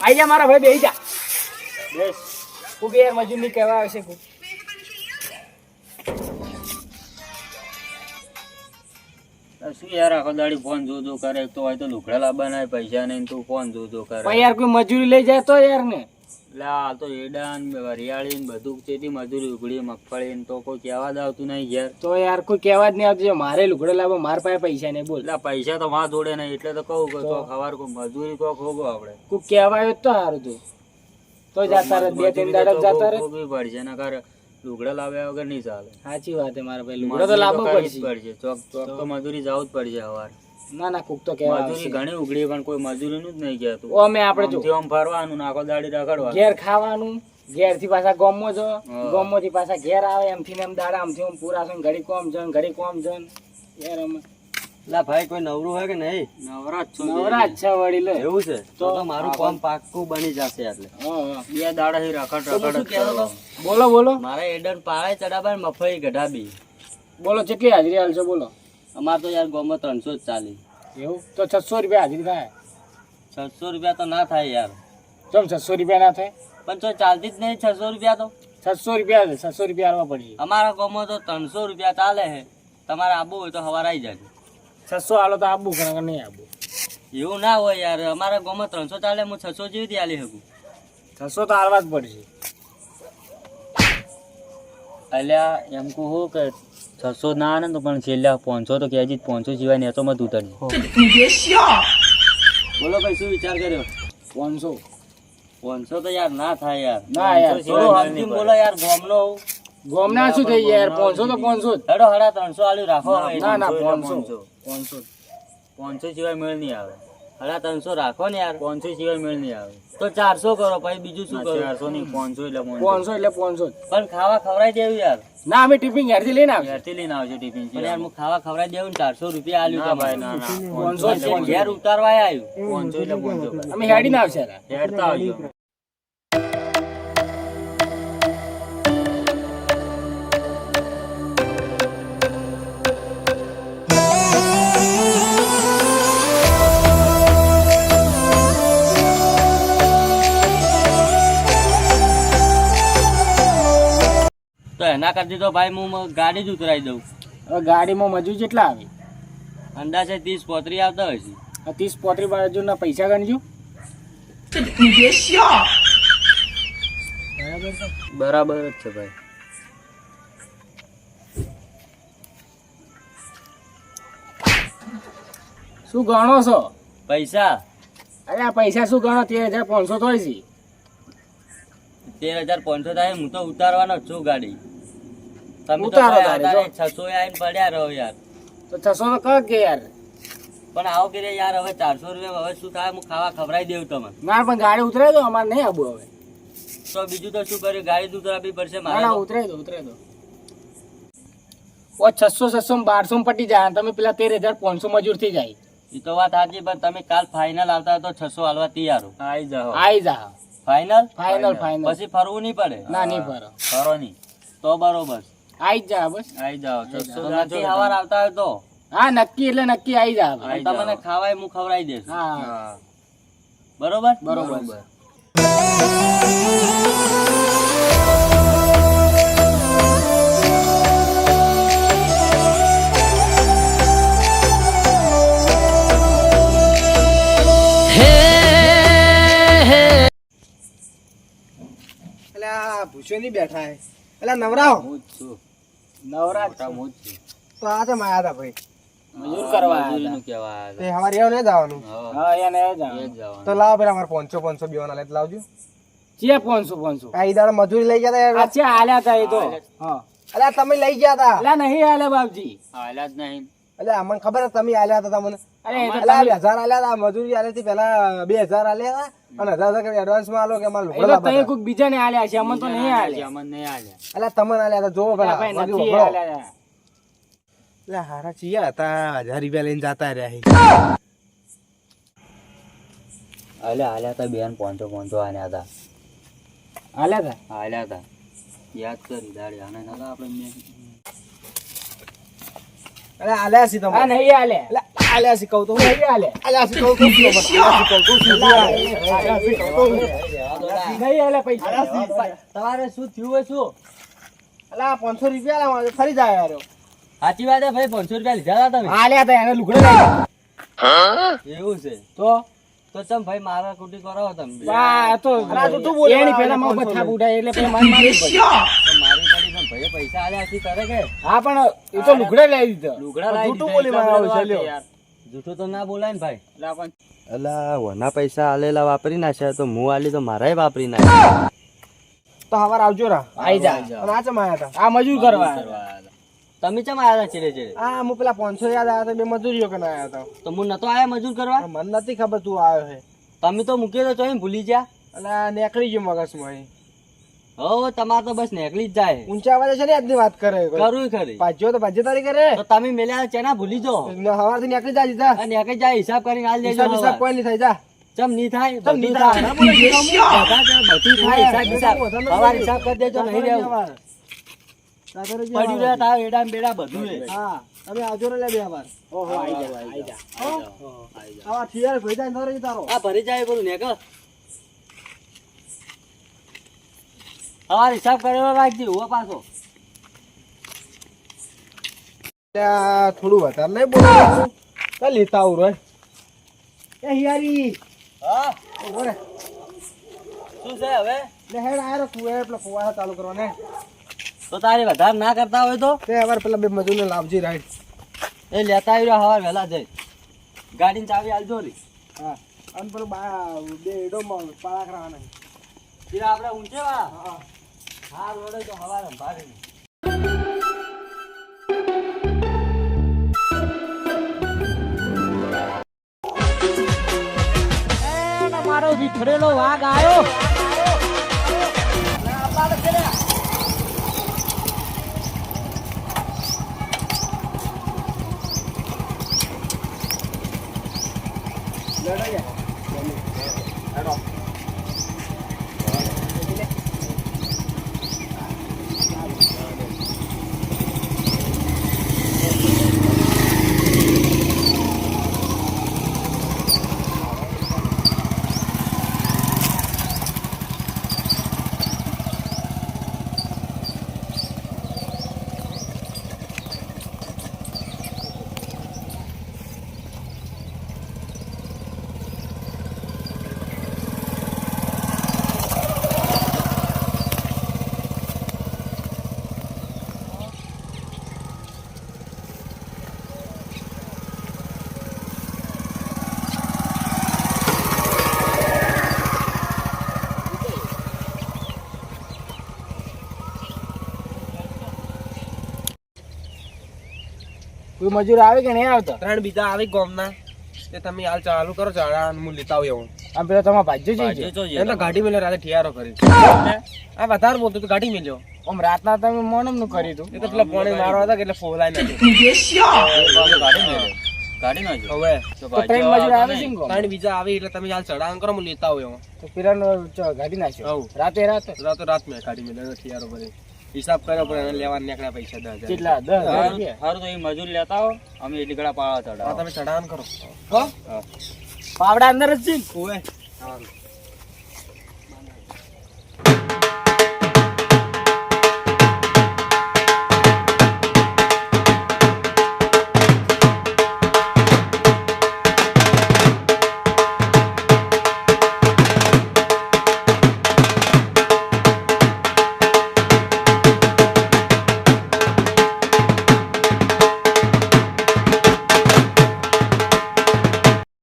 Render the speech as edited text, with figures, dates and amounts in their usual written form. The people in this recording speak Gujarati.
આઈ જા મારા ભાઈ બેહી જા બેસ ખૂબ યાર મજૂર ની કહેવા આવશે ખૂબ શું યાર આખો દાડી ફોન જોજો કરે તો હોય તો લુકડા લાવવાના પૈસા નહીં તું ફોન જોજો કરે પણ યાર કોઈ મજૂરી લઈ જાય તો યાર ને એટલે આ તો એડા ને વરિયાળી ને બધું ચેતી મજૂરી ઉગડી મગફળી ને તો કોઈ કહેવા જ આવતું નહીં ઘેર તો યાર કોઈ કહેવા જ નહીં આવતું મારે લુગડો લાવો મારા પાસે પૈસા નહીં બોલ એટલે પૈસા તો માં જોડે નહીં એટલે તો કહું કે તો ખબર કોઈ મજૂરી કોઈ ખોગો આપણે કોઈ કહેવાય તો સારું તું તો જાતા રહે 2-3 દાડા જાતા રહે ખોગવી પડશે ને કરે લુગડા લાવ્યા વગર નહીં ચાલે સાચી વાત છે મારા ભાઈ લુગડો તો લાવવો પડશે ચોક તો મજૂરી જવું જ પડશે સવાર ના ના કોક તો કહેવા મજૂરી ઘણી ઉગડી પણ કોઈ મજૂરીનું જ નહીં કહેતું ઓ અમે આપણે જો આમ ફરવાનું ને આખો દાડી રખડવાનું ઘેર ખાવાનું ઘેર થી પાછા ગોમમાં જો ગોમમાં થી પાછા ઘેર આવે એમથી ને એમ દાડા આમથી આમ પૂરા છે ઘડી કોમ જન ઘડી કોમ જન યાર અમે લા ભાઈ કોઈ નવરું હોય કે નહીં? નવરાજ છો નવરાજ છે વળી લે એવું છે તો મારું કામ પાક્કું બની જશે એટલે. હા બે દાડા થી રખડ બોલો બોલો મારે એડન પાળે ચડાવવા ને મફઈ ગઢાબી. બોલો કેટલી હાજરી હાલશો બોલો અમારે તો યાર ગામમાં 300 જ ચાલી. એવું તો 600 રૂપિયા હાજરી થાય 600 રૂપિયા તો ના થાય યાર. ચમ 600 રૂપિયા ના થાય પણ તો ચાલતી જ નહીં 600 રૂપિયા તો. 600 રૂપિયા 600 રૂપિયા આલવા પડી અમારા ગામમાં તો 300 રૂપિયા ચાલે છે. તમારે આબુ હોય તો સવાર આવી જાય. 600 આલો તો આબુ ઘણા નહીં આબુ એવું ના હોય યાર. અમારા ગામમાં 300 ચાલે હું 600 જેવી આલી શકું. 600 તો આલવા જ પડશે. અલ્યા એમ કહું કે 600 ના આવે ને તો પણ છેલ્લા 500 તો કહેજી 500 સિવાય ને તો મત ઉતરજે. બોલો ભાઈ શું વિચાર કર્યો? 500 500 તો યાર ના થાય યાર. ના યાર થોડું સમજી બોલો યાર. ગામનો ગોમના શું થઈ યાર 500 તો 500 હેડો હડા 300 આલ્યું રાખો હવે. ના ના 500 500 500 સિવાય મેળ નહીં આવે. હડા 300 રાખો ને યાર. 500 સિવાય મેળ નહીં આવે. તો 400 કરો પછી બીજું શું કરો? 400 નહીં 500 એટલે 500 એટલે 500 પણ ખાવા ખવડાવી દેવું યાર. ના અમે ટિફિન ઘેરથી લઈને આવશે ઘેરથી લઈને આવશે ટિફિન. પણ યાર હું ખાવા ખવડાવી દેવું ને 400 રૂપિયા આલ્યું ના તમારે. ભાઈ ના ના 500 500 ઘેર ઉતારવા આવ્યું. 500 એટલે 500 અમે હેડીને આવશે હેડતા આવજો. તો એના કરતી તો ભાઈ હું ગાડી જ ઉતરાવી દઉં. હવે ગાડીમાં મજૂર કેટલા આવે અંદાજે 30-35 આવતા હોય છે. આ 30-35 બાજુના પૈસા ગણજો બરાબર જ છે ભાઈ. શું ગણો છો પૈસા અરે આ પૈસા શું ગણો 13,500 થાય છે 13,500 થાય. હું તો ઉતારવાનો જ છું ગાડી. તમે તો ઉતારો ભાઈ તારે, આધારે 600 આવીને પડ્યા રહો યાર. તો 600 તો કર કે યાર પણ આવો કે યાર હવે 400 રૂપિયા હવે શું થાય? હું ખાવા ખવડાવી દેવું તમને. ના પણ ગાડી ઉતરાઈ દો અમારે નહીં આવું હવે તો બીજું તો શું કર્યું? ગાડી જ ઉતરાવવી પડશે ના મારે ના તો. ઉતરાઈ દો ઓ 600 1200 પટી જાય અને તમે પેલા 13,500 મજૂર થઈ જાય એ તો વાત સાચી પણ તમે કાલ ફાઇનલ આવતા હોય તો 600 હાલવા તૈયાર હો. આઈ જાઓ. આઈ જા ફાઇનલ ફાઇનલ પછી ફરવું નહીં પડે. ના નહીં ફરો ફરો નહીં. તો બરોબર. આઈ જા બસ આઈ જાઓ. 600 તો જાજો નક્કી સવાર આવતા હોય તો હા નક્કી એટલે નક્કી આઈ જા હવે. આઈ જાઓ. તમને ખાવાય હું ખવડાવી દઈશ. હા હા બરોબર બરોબર ભૂસ્યો નહીં બેઠા હે એટલે નવરાવ હું જ છું. નવરાજ મોટા હું જ છું. તો આ તો માયા હતા ભાઈ મજૂર કરવા આવ્યા મજૂરીનું કહેવા આવ્યા તે હવારે એવું નહીં જવાનું હતા. હા, હા એને એ જ જવાનું. તો લાવો પેલા અમારે 500 બેવાના લે લાવજો ચે 500 આ ઈ દાડા મજૂરી લઈ ગયા તા આ ચે આલ્યા તા એ તો હા અલ્યા તમે લઈ ગયા તા અલા નહીં આલ્યા બાપજી આલ્યા જ નહીં. એટલે અમને ખબર છે તમે આલ્યા હતા તમને અરે એ તો અલ્યા 1000 આલ્યા તા મજૂરી આલી હતી પેલા 2000 આલ્યા હતા અને 1000 એડવાન્સ માં આલો કે અમારે એ લુગડા તો તઈ લાવવા કોઈક બીજાને આલ્યા છે અમને તો નહીં આલ્યા અમને નહીં આલ્યા. અલ્યા તમને આલ્યા હતા જોવો પેલા ભાઈ બાજુ નથી ઉભરો. આલ્યા એટલે હારા ચિયા હતા 1000 રૂપિયા લઈને જતા રહ્યા આલ્યા હતા બેન 500 આલ્યા હતા. આલ્યા તા આલ્યા હતા. યાદ કરી દાડી આને નતા આપણે મેં અલ્યા આલ્યા છે હા તમને નહીં આલ્યા એટલે આલ્યા શીખવું તો નહીં આલે. આલ્યા શીખવું તો નહીં આલે પૈસા. તમારે શું થયું હોય શું? અલા 500 રૂપિયા આલ્યા, ફરી જાય યાર. સાચી વાત છે ભાઈ, 500 રૂપિયા લીધા હતા તમે? આલ્યા હતા એને લુગડો લઈ ગયા. એવું છે તો ચમ ભાઈ મારા કુટી કરો તમે? આ તો અલા, તું બોલે. એની પહેલા મારા ઉપર થાપ ઉઠાય એટલે પેલા મારી મારી જ પડી. તો મારી પડી પણ ભાઈએ પૈસા આલ્યા હશે કરે કે? હા પણ એ તો લુગડો લઈ દીધો. લુગડા લાવી જૂઠું દીધા, બોલી એટલા મારા બધા લ્યો. યાર. જૂઠું તો ના બોલાય ને ભાઈ. એટલે પણ અલા વના પૈસા આલેલા વાપરી નાખ્યા તો હું આલી તો મારાય વાપરી નાખ્યા. તો હવાર આવજો રા. આઈ જા. અને આ ચમ આયા હતા? આ મજૂર કરવા. તમે ચમ આયા હતા ચેડે ચેડે? આ હું પેલા 500 યાદ આયા હતા, બે મજૂરીઓ કરીને આયા હતા. તો હું નતો આયા મજૂર કરવા? મને નથી ખબર તું આવ્યો હે. તમે તો મૂક્યો તો ચોઈ ભૂલી ગયા. અલા નીકળી ગયો મગજમાં એ. હો તમારે તો બસ નીકળી જ જાય. ઊંચા અવાજે છે ને આજની વાત કરે. કરવું ખરી. ભાજ્યો તો ભાજ્ય તારી કરે. તો તમે મેલ્યા ચેના ભૂલી જો હવારથી નીકળી જા જીધા. અને નીકળી જાય હિસાબ કરીને હાલ દેજો. હિસાબ હિસાબ કોઈ નહીં થાય જા. ચમ નહીં થાય? ચમ નહીં બધું થાય? થાય. બધું થાય હિસાબ હિસાબ. હવાર હિસાબ કરી દેજો, નહીં રહેવું. પડ્યું રહે તાવ એડા ને બેડા બધું રહે. હા અમે આવજો રે લે બે વાર. ઓહો આઈ જા આઈ જા. આવા થિયર ભઈ જાય નરે તારો. આ ભરી જાય બોલું ને કર. હવાર હિસાબ કર્યો રાખજે હો પાછો. ત્યાં થોડું વધારે નહીં બોલવાનું. ચાલ લેતા આવું રે. એ હિયારી હા ઉભો રે. શું છે હવે? લે હેડ આયરો કુએ પેલો ફુવારા ચાલુ કરો ને. તો તારે વધારે ના કરતા હોય તો તે હવાર પેલા બે મજૂરને લાવજી રાઈડ. એ લેતા આવ્યો હવાર વહેલા જઈ. ગાડીની ચાવી આલજો રી. હા અને પેલો બે એડોમાં પાળા કરાવવાના. ધીરા આપણે ઊંચે વા. હા રોડે તો હવાર સંભાળે. મારો વિખરેલો વાઘ આવ્યો. કોઈ મજૂર આવે કે નહીં આવતો? 3 બીજા આવી ગોમના. તે તમે હાલ ચાલુ કરો ચાળા હું લેતા આવું એવું. આમ પેલો તમારો ભાજ્યો છે એટલે ગાડી મેલે રાતે ઠિયારો કરી. આ વધારે બોલતો તો ગાડી મેલ્યો. આમ રાતના તમે મોનમ નું કર્યું તું. એ તો પેલા પોણી મારવા હતા કે એટલે ફોલાય નથી. ગાડી નો જો. હવે તો ત્રણ મજૂર આવે છે ને કોમ? 3 બીજા આવી એટલે તમે હાલ ચડાણ કરો હું લેતા આવું એવું. તો પેલાનો ગાડી નાખ્યો હઉ. રાતે રાત મેં ગાડી મેલે ઠિયારો કરી. હિસાબ કર્યો પણ એને લેવા નીકળ્યા પૈસા 10,000. કેટલા 10,000 રૂપિયા. સારું તો એ મજૂર લેતા આવો, અમે એટલી ગળા પાળા હા ચડાવો. તમે ચડાણ કરો. પાવડા અંદર જ છે ને? ઓવે.